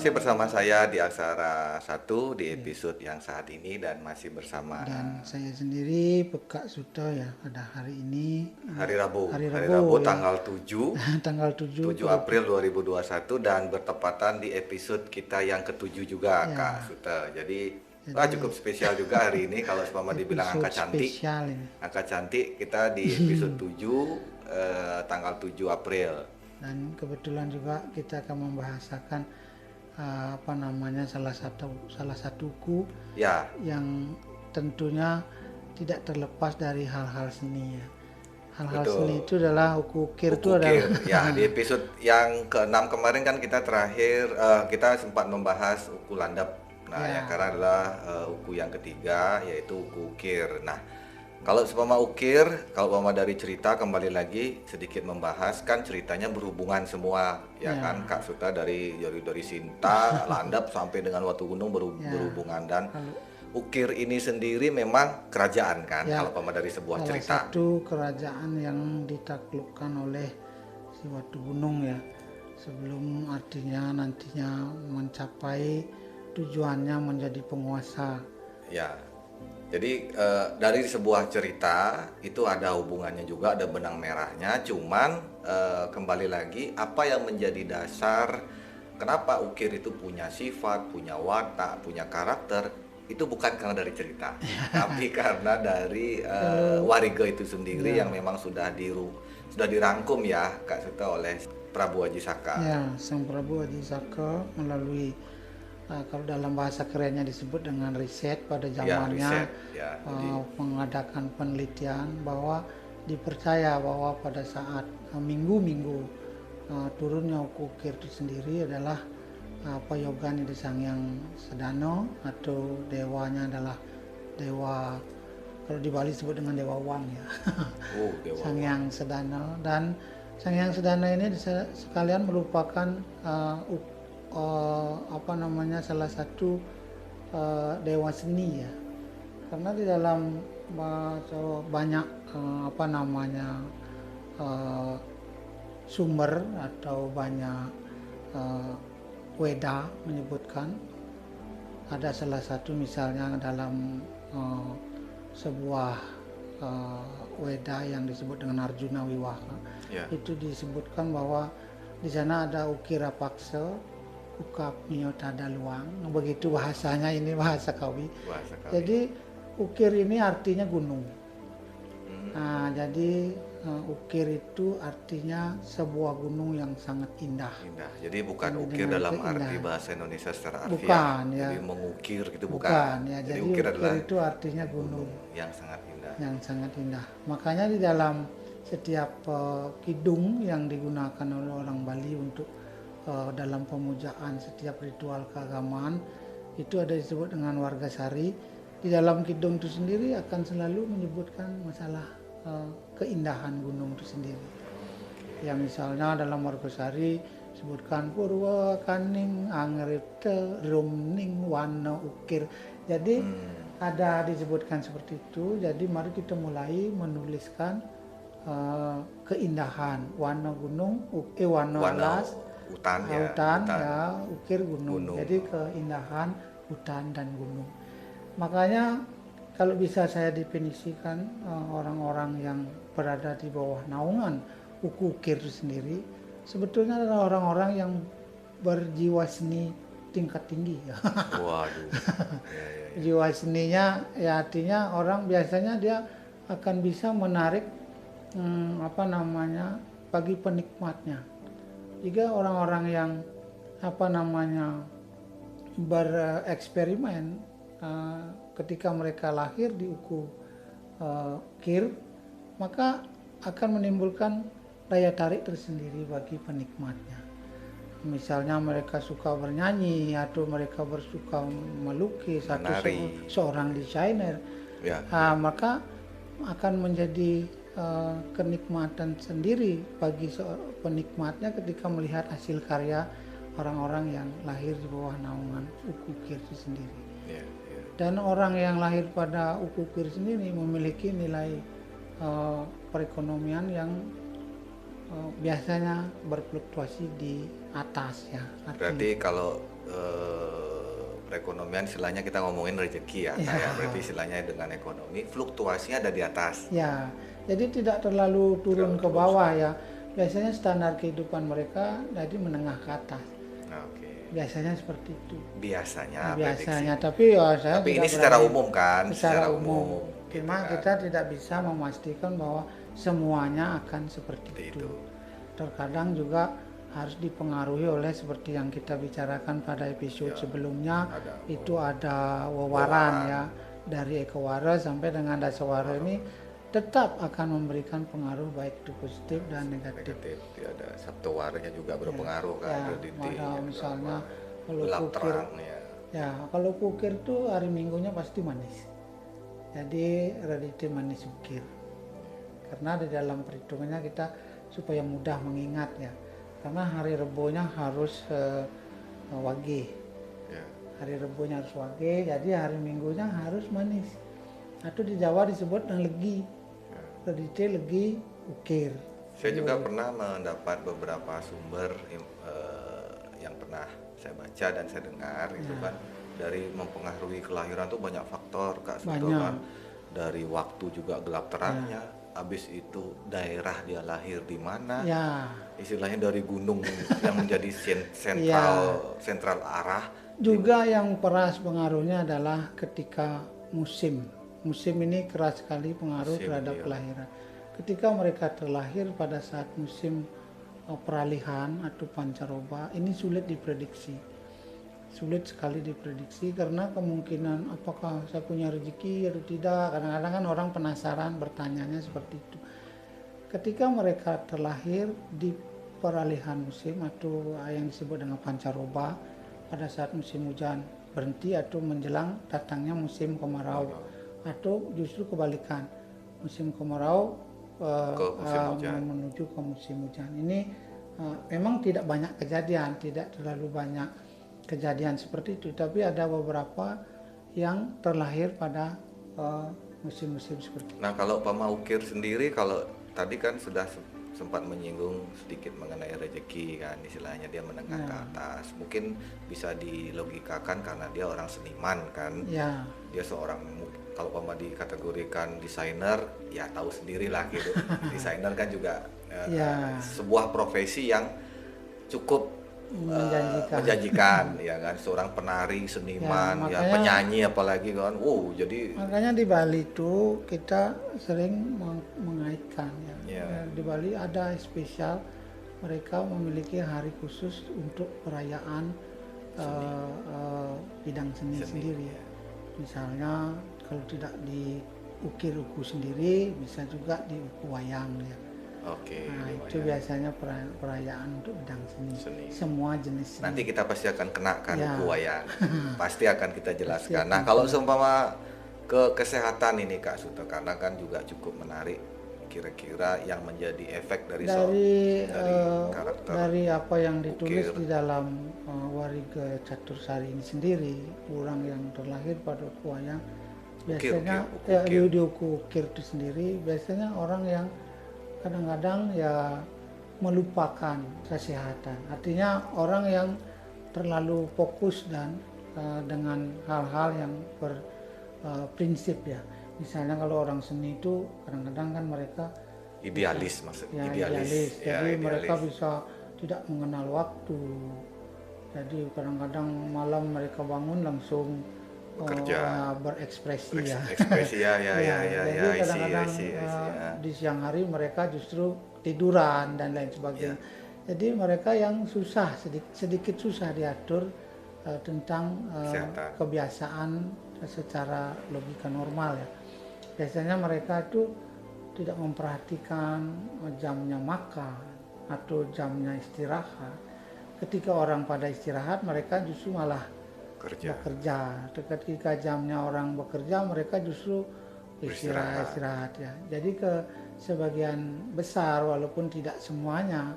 Masih bersama saya di Aksara Satu di Ya. episode yang saat ini dan masih bersama Dan saya sendiri Pekak Suto ya pada hari ini hari Rabu. hari Hari Rabu Rabu ya tanggal 7 tanggal 7 April 2021 dan bertepatan di episode kita yang ketujuh juga Kak ya. Sute. Jadi Jadi cukup spesial juga hari ini kalau seumpama dibilang angka episode cantik. spesial ini. Angka cantik kita di episode 7 tanggal 7 April. Dan kebetulan juga kita akan membahasakan salah satu buku Ya, yang tentunya tidak terlepas dari hal-hal seni ya. Hal-hal betul. seni itu adalah ukir itu Ukir. adalah Ya, di episode yang ke-6 kemarin kan kita terakhir kita sempat membahas uku landap. Nah, Ya. yang sekarang adalah uku yang ketiga yaitu uku ukir. Nah, kalau seumpama ukir, kalau umpama dari cerita kembali lagi sedikit membahas kan ceritanya berhubungan semua ya Ya. kan Kak Suta dari Sinta, landap sampai dengan Watu Gunung Ya. berhubungan dan Kalau ukir ini sendiri memang kerajaan kan Ya. kalau umpama dari sebuah salah cerita. satu kerajaan yang ditaklukkan oleh si Watu Gunung ya, sebelum artinya nantinya mencapai tujuannya menjadi penguasa. Ya, jadi dari sebuah cerita itu ada hubungannya juga, ada benang merahnya. Cuman kembali lagi apa yang menjadi dasar kenapa ukir itu punya sifat, punya watak, punya karakter itu bukan karena dari cerita, tapi karena dari wariga itu sendiri yang memang sudah dirangkum ya Kak Suta oleh Prabu Haji Saka. Ya, Sang Prabu Haji Saka melalui kalau dalam bahasa kerennya disebut dengan riset pada zamannya, riset, ya. Jadi mengadakan penelitian bahwa dipercaya bahwa pada saat minggu-minggu turunnya ukir itu sendiri adalah payogan dari Sangyang Sedano, atau dewanya adalah dewa, kalau di Bali disebut dengan dewa Wang ya. Dewa. Sangyang Sedano, dan Sangyang Sedano ini sekalian merupakan salah satu dewa seni ya, karena di dalam banyak sumber atau banyak Weda menyebutkan, ada salah satu misalnya dalam sebuah Weda yang disebut dengan Arjuna Wiwaha, Ya. itu disebutkan bahwa di sana ada ukira paksa ukap tada luang, begitu bahasanya, ini bahasa Kawi. Bahasa kami. Jadi ukir ini artinya gunung. Nah, jadi ukir itu artinya sebuah gunung yang sangat indah. Indah. Jadi bukan Ini ukir dengan dalam keindahan. arti bahasa Indonesia secara harfiah. Bukan, ya. Jadi mengukir gitu bukan. Bukan ya, Jadi jadi ukir ukir adalah itu artinya gunung yang sangat indah. yang sangat indah. Makanya di dalam setiap kidung yang digunakan oleh orang Bali untuk dalam pemujaan setiap ritual keagamaan itu ada disebut dengan warga sari. Di dalam kidung itu sendiri akan selalu menyebutkan masalah keindahan gunung itu sendiri. Ya, misalnya dalam warga sari sebutkan Purwa Kaning Angrete Rumning Wana Ukir. Jadi ada disebutkan seperti itu. Jadi mari kita mulai menuliskan keindahan warna gunung, warna alas, hutan ya. hutan ya, ukir gunung. Jadi keindahan hutan dan gunung. Makanya kalau bisa saya definisikan orang-orang yang berada di bawah naungan uku ukir itu sendiri sebetulnya adalah orang-orang yang berjiwa seni tingkat tinggi. Waduh. Ya. Jiwa seninya ya artinya orang biasanya dia akan bisa menarik bagi penikmatnya. Jika orang-orang yang bereksperimen ketika mereka lahir di uku kir, maka akan menimbulkan daya tarik tersendiri bagi penikmatnya. Misalnya mereka suka bernyanyi atau mereka bersuka melukis atau seorang desainer, Ya. maka akan menjadi kenikmatan sendiri bagi penikmatnya ketika melihat hasil karya orang-orang yang lahir di bawah naungan uku kir itu sendiri. Ya. Dan orang yang lahir pada uku kir sendiri memiliki nilai perekonomian yang biasanya berfluktuasi di atas ya. Berarti kalau perekonomian istilahnya kita ngomongin rezeki ya, Ya. kayak berarti istilahnya dengan ekonomi fluktuasinya ada di atas. Ya, jadi tidak terlalu turun ke bawah ya. Biasanya standar kehidupan mereka jadi menengah ke atas. Oke. Biasanya seperti itu. Biasanya, Biasanya, prediksi. tapi ya saya Tapi tidak ini secara berani. umum kan? Secara umum. gitu Cuma kan. kita tidak bisa memastikan bahwa semuanya akan seperti Itu. itu. Terkadang juga harus dipengaruhi oleh seperti yang kita bicarakan pada episode Ya, sebelumnya, ada itu ada wawaran. ya, dari ekowara sampai dengan dasawara ini tetap akan memberikan pengaruh baik itu positif dan negatif. Negatif, ada sabtowaranya juga berpengaruh kan, Ya, heredity, ada misalnya kalau gelap kukir, terang ya. ya kalau kukir tuh hari minggunya pasti manis. Jadi heredity manis ukir. Karena di dalam perhitungannya kita supaya mudah mengingat ya. Karena hari rebonya harus wage. Ya. Hari rebonya harus wage, jadi hari minggunya harus manis. Atau di Jawa disebut dengan legi. Heredity legi ukir. Saya juga pernah mendapat beberapa sumber yang pernah saya baca dan saya dengar gitu kan, dari mempengaruhi kelahiran tuh banyak faktor Kak Suto Banyak. kan. Dari waktu juga gelap terangnya, habis itu daerah dia lahir di mana, Ya, istilahnya dari gunung yang menjadi sentral arah. juga yang keras pengaruhnya adalah ketika musim. Musim ini keras sekali pengaruh Musim, terhadap iya. kelahiran. Ketika mereka terlahir pada saat musim peralihan atau pancaroba, ini sulit diprediksi. Sulit sekali diprediksi karena kemungkinan apakah saya punya rezeki atau tidak. Kadang-kadang kan orang penasaran bertanyanya seperti itu. Ketika mereka terlahir di peralihan musim atau yang disebut dengan pancaroba, pada saat musim hujan berhenti atau menjelang datangnya musim kemarau, atau justru kebalikan, musim kemarau Ke musim hujan. menuju ke musim hujan. Ini memang tidak banyak kejadian, tidak terlalu banyak kejadian seperti itu, tapi ada beberapa yang terlahir pada musim-musim seperti itu. Nah, kalau Pak Maukir sendiri, kalau tadi kan sudah sempat menyinggung sedikit mengenai rezeki kan, istilahnya dia menengah ke atas. Mungkin bisa dilogikakan karena dia orang seniman kan. Ya, Dia seorang, kalau Pak dikategorikan desainer, ya tahu sendirilah gitu. Desainer kan juga Ya. sebuah profesi yang cukup menjanjikan ya kan, seorang penari, seniman, ya, makanya- penyanyi apalagi kan. Jadi makanya di Bali itu kita sering mengaitkan ya. Ya. Di Bali ada spesial, mereka memiliki hari khusus untuk perayaan bidang seni sendiri. ya. Misalnya kalau tidak di ukir-uku sendiri, bisa juga di uku wayang ya. Oke, Nah, lumayan. itu biasanya perayaan untuk bidang seni. Seni. Semua jenis seni. Nanti kita pasti akan kenakan Ya. buku wayang. Pasti akan kita jelaskan. Pasti Nah, akan kalau seumpama ke kesehatan ini Kak Suto, karena kan juga cukup menarik, kira-kira yang menjadi efek dari dari karakter dari apa yang ditulis ukir. di dalam Wariga Catursari ini sendiri, orang yang terlahir pada uku wayang biasanya ukir. di uku ukir itu sendiri, biasanya orang yang kadang-kadang ya melupakan kesehatan. Artinya orang yang terlalu fokus dan dengan hal-hal yang berprinsip ya. Misalnya kalau orang seni itu kadang-kadang kan mereka Idealis maksudnya, ya, idealis. Ya, Jadi idealis. mereka bisa tidak mengenal waktu. Jadi kadang-kadang malam mereka bangun langsung Bekerja. berekspresi ya. Ekspresi ya, Jadi I see, kadang-kadang I see, ya. di siang hari mereka justru tiduran dan lain sebagainya. Jadi mereka yang susah sedikit susah diatur tentang Kesehatan. kebiasaan secara logika normal ya. Biasanya mereka itu tidak memperhatikan jamnya makan atau jamnya istirahat. Ketika orang pada istirahat, mereka justru malah bekerja. Ketika jamnya orang bekerja, mereka justru istirahat ya. Jadi ke sebagian besar, walaupun tidak semuanya,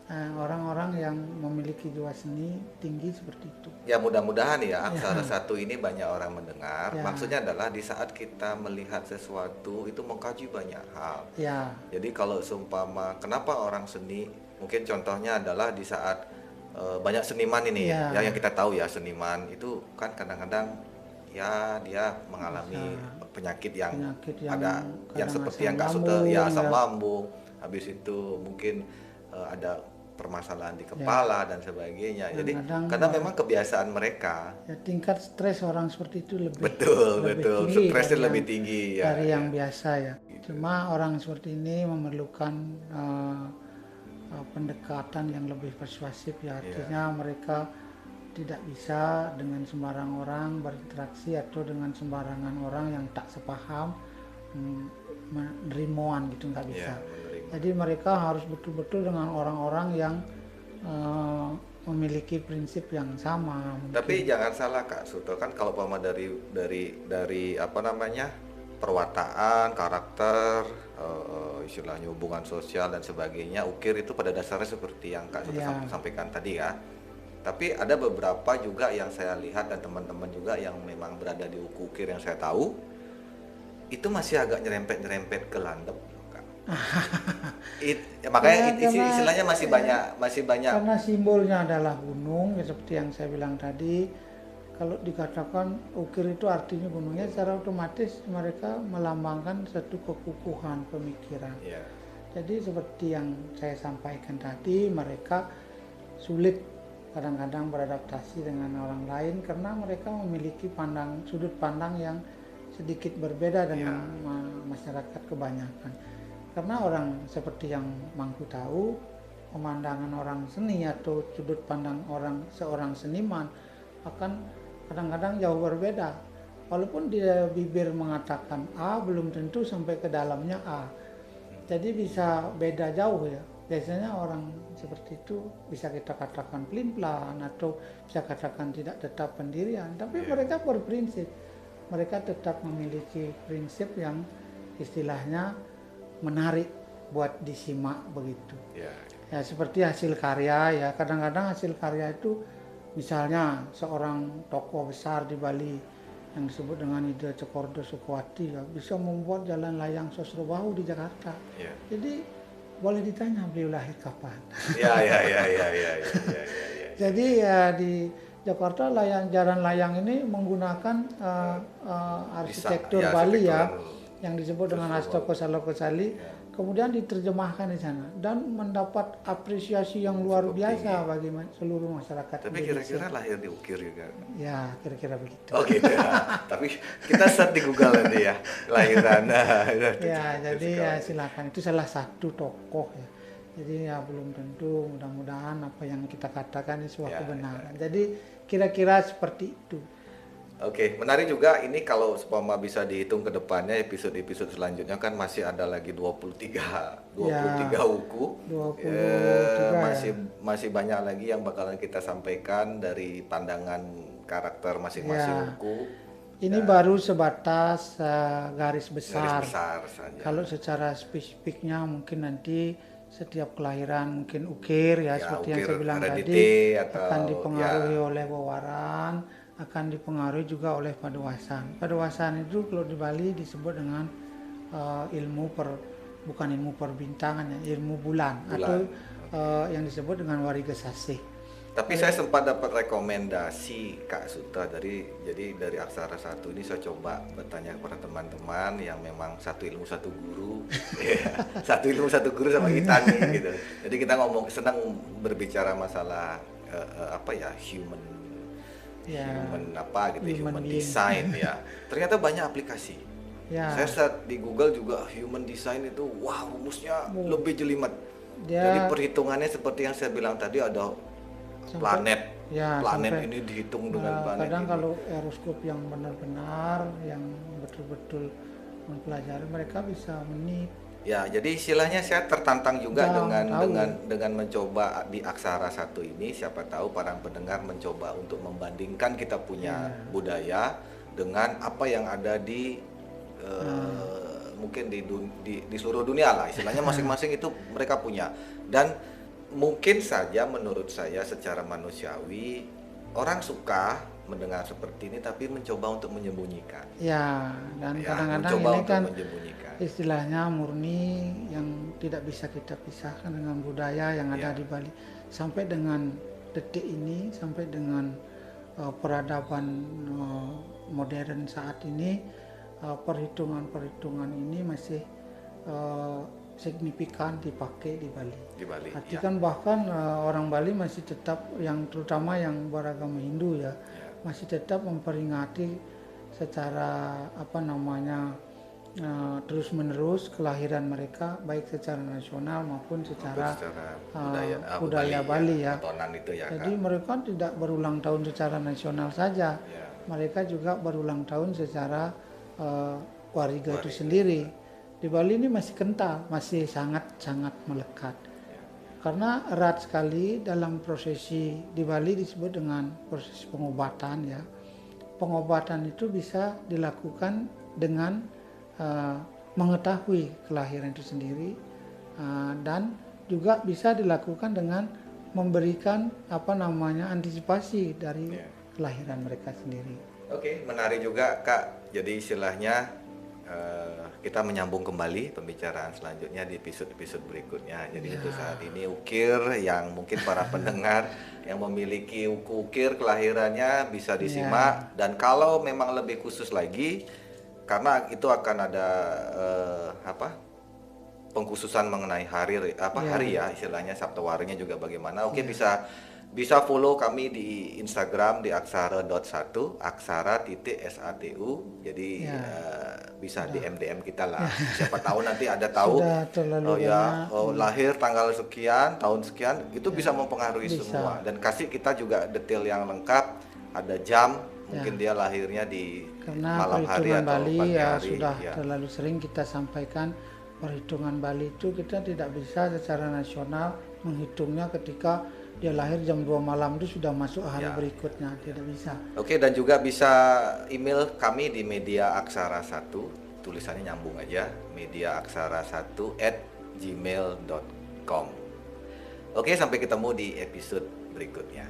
orang-orang yang memiliki jiwa seni tinggi seperti itu. Ya mudah-mudahan ya Aksara Satu ini banyak orang mendengar. Ya. Maksudnya adalah di saat kita melihat sesuatu itu mengkaji banyak hal. Ya, Jadi kalau seumpama kenapa orang seni, mungkin contohnya adalah di saat banyak seniman ini Ya. ya yang kita tahu ya, seniman itu kan kadang-kadang ya dia mengalami penyakit yang penyakit yang ada yang kadang seperti asam yang Kak Sute lambung, ya, asam ya. lambung. Habis itu mungkin ada permasalahan di kepala dan sebagainya. Jadi Kadang-kadang karena memang kebiasaan mereka. Ya, tingkat stres orang seperti itu lebih Betul, lebih betul. tinggi Stresnya dari lebih yang- tinggi ya. dari ya. yang biasa ya. Cuma orang seperti ini memerlukan pendekatan yang lebih persuasif ya. Artinya mereka tidak bisa dengan sembarang orang berinteraksi atau dengan sembarangan orang yang tak sepaham menerimuan gitu, nggak bisa. Ya, menerima. Jadi mereka harus betul-betul dengan orang-orang yang memiliki prinsip yang sama. Tapi jangan salah Kak Suto, kan kalau pama dari apa namanya perwataan, karakter, istilahnya hubungan sosial dan sebagainya, ukir itu pada dasarnya seperti yang Kak Suto Ya. sampaikan tadi ya. Tapi ada beberapa juga yang saya lihat dan teman-teman juga yang memang berada di ukir yang saya tahu itu masih agak nyerempet ke landep loh, Kak. Makanya Ya, karena- istilahnya masih banyak. Karena simbolnya adalah gunung, ya seperti yang saya bilang tadi. Kalau dikatakan ukir itu artinya gunungnya, secara otomatis mereka melambangkan satu kekukuhan pemikiran. Ya. Jadi seperti yang saya sampaikan tadi, mereka sulit kadang-kadang beradaptasi dengan orang lain karena mereka memiliki sudut pandang yang sedikit berbeda dengan masyarakat kebanyakan. Karena orang seperti yang Mangku tahu, pemandangan orang seni atau sudut pandang seorang seniman akan kadang-kadang jauh berbeda. Walaupun dia bibir mengatakan A, belum tentu sampai ke dalamnya A. Jadi bisa beda jauh ya. Biasanya orang seperti itu bisa kita katakan pelin-pelan atau bisa katakan tidak tetap pendirian. Tapi mereka berprinsip. Mereka tetap memiliki prinsip yang istilahnya menarik buat disimak begitu. Ya. Ya seperti hasil karya ya. Kadang-kadang hasil karya itu misalnya seorang tokoh besar di Bali yang disebut dengan Ida Cokordo Sukuwati ya, bisa membuat jalan layang Sosrobahu di Jakarta. Ya. Jadi boleh ditanya beliau lahir kapan. Ya. Jadi ya di Jakarta jalan layang ini menggunakan arsitektur Bali ya, yang disebut dengan Astoko Salokosali. Kemudian diterjemahkan di sana dan mendapat apresiasi yang luar biasa bagi seluruh masyarakat Tapi Indonesia. kira-kira lahir di Ukir juga. Ya, kira-kira begitu. Oh gitu ya. Tapi kita search di Google nanti ya lahiran. Ya, jadi ya silakan, itu salah satu tokoh ya. Jadi ya belum tentu, mudah-mudahan apa yang kita katakan ini sebuah kebenaran. Jadi kira-kira seperti itu. Oke, menarik juga ini kalau seumpama bisa dihitung ke depannya episode-episode selanjutnya kan masih ada lagi 23 buku. 23 masih banyak lagi yang bakalan kita sampaikan dari pandangan karakter masing-masing buku. Ini baru sebatas garis Garis besar. besar saja. Kalau secara spesifiknya mungkin nanti setiap kelahiran mungkin ukir ya, seperti yang ukir saya bilang tadi heredity atau akan dipengaruhi oleh wewaran, akan dipengaruhi juga oleh paduasan. Paduasan itu kalau di Bali disebut dengan bukan ilmu perbintangan ya, ilmu bulan. Atau yang disebut dengan warigesasih. Tapi saya sempat dapat rekomendasi Kak Suta dari Aksara Satu ini, saya coba bertanya kepada teman-teman yang memang satu ilmu satu guru, satu ilmu satu guru sama kita nih gitu. Jadi kita senang berbicara masalah human design ya. Ternyata banyak aplikasi. Ya. Saya search di Google juga human design itu, wah rumusnya lebih jelimet. Jadi perhitungannya seperti yang saya bilang tadi, ada planet ini dihitung dengan planet kadang ini. kalau eroskop yang benar-benar yang betul-betul mempelajari, mereka bisa menit. Ya, jadi istilahnya saya tertantang juga dengan mencoba di Aksara Satu ini, siapa tahu para pendengar mencoba untuk membandingkan kita punya budaya dengan apa yang ada di mungkin di seluruh dunia lah, istilahnya masing-masing itu mereka punya. Dan mungkin saja menurut saya secara manusiawi orang suka mendengar seperti ini tapi mencoba untuk menyembunyikan. Ya, dan Ya, kadang-kadang mencoba ini untuk kan menyembunyikan. istilahnya murni yang tidak bisa kita pisahkan dengan budaya yang ada Ya. di Bali. Sampai dengan detik ini, sampai dengan peradaban modern saat ini, perhitungan-perhitungan ini masih signifikan dipakai di Bali. Di Bali. Arti Ya. kan bahkan orang Bali masih tetap, yang terutama yang beragama Hindu ya, masih tetap memperingati secara terus menerus kelahiran mereka, baik secara nasional maupun secara budaya Bali ya. Tatonan itu ya, Jadi Kak. mereka tidak berulang tahun secara nasional saja, Ya. mereka juga berulang tahun secara wariga itu Wariga. sendiri. Di Bali ini masih kental, masih sangat-sangat melekat. Karena erat sekali dalam prosesi di Bali disebut dengan proses pengobatan ya. Pengobatan itu bisa dilakukan dengan mengetahui kelahiran itu sendiri, dan juga bisa dilakukan dengan memberikan antisipasi dari kelahiran mereka sendiri. Oke, menarik juga, Kak. Jadi istilahnya kita menyambung kembali pembicaraan selanjutnya di episode-episode berikutnya. Jadi untuk saat ini ukir yang mungkin para pendengar yang memiliki ukir kelahirannya bisa disimak, dan kalau memang lebih khusus lagi karena itu akan ada pengkhususan mengenai hari ya istilahnya sabtawarinya juga bagaimana. Oke, bisa follow kami di Instagram di aksara.satu aksara.satu. Jadi bisa DM kita lah. Siapa tahu nanti ada tahu lahir tanggal sekian, tahun sekian, itu bisa mempengaruhi semua. Dan kasih kita juga detail yang lengkap, ada jam, mungkin dia lahirnya di karena malam hari perhitungan atau Bali pagi ya hari. sudah terlalu sering kita sampaikan. Perhitungan Bali itu kita tidak bisa secara nasional menghitungnya ketika dia lahir jam 2 malam itu sudah masuk hari berikutnya, tidak bisa. Oke, dan juga bisa email kami di Media Aksara 1, tulisannya nyambung aja, mediaaksara1@gmail.com. Oke, sampai ketemu di episode berikutnya.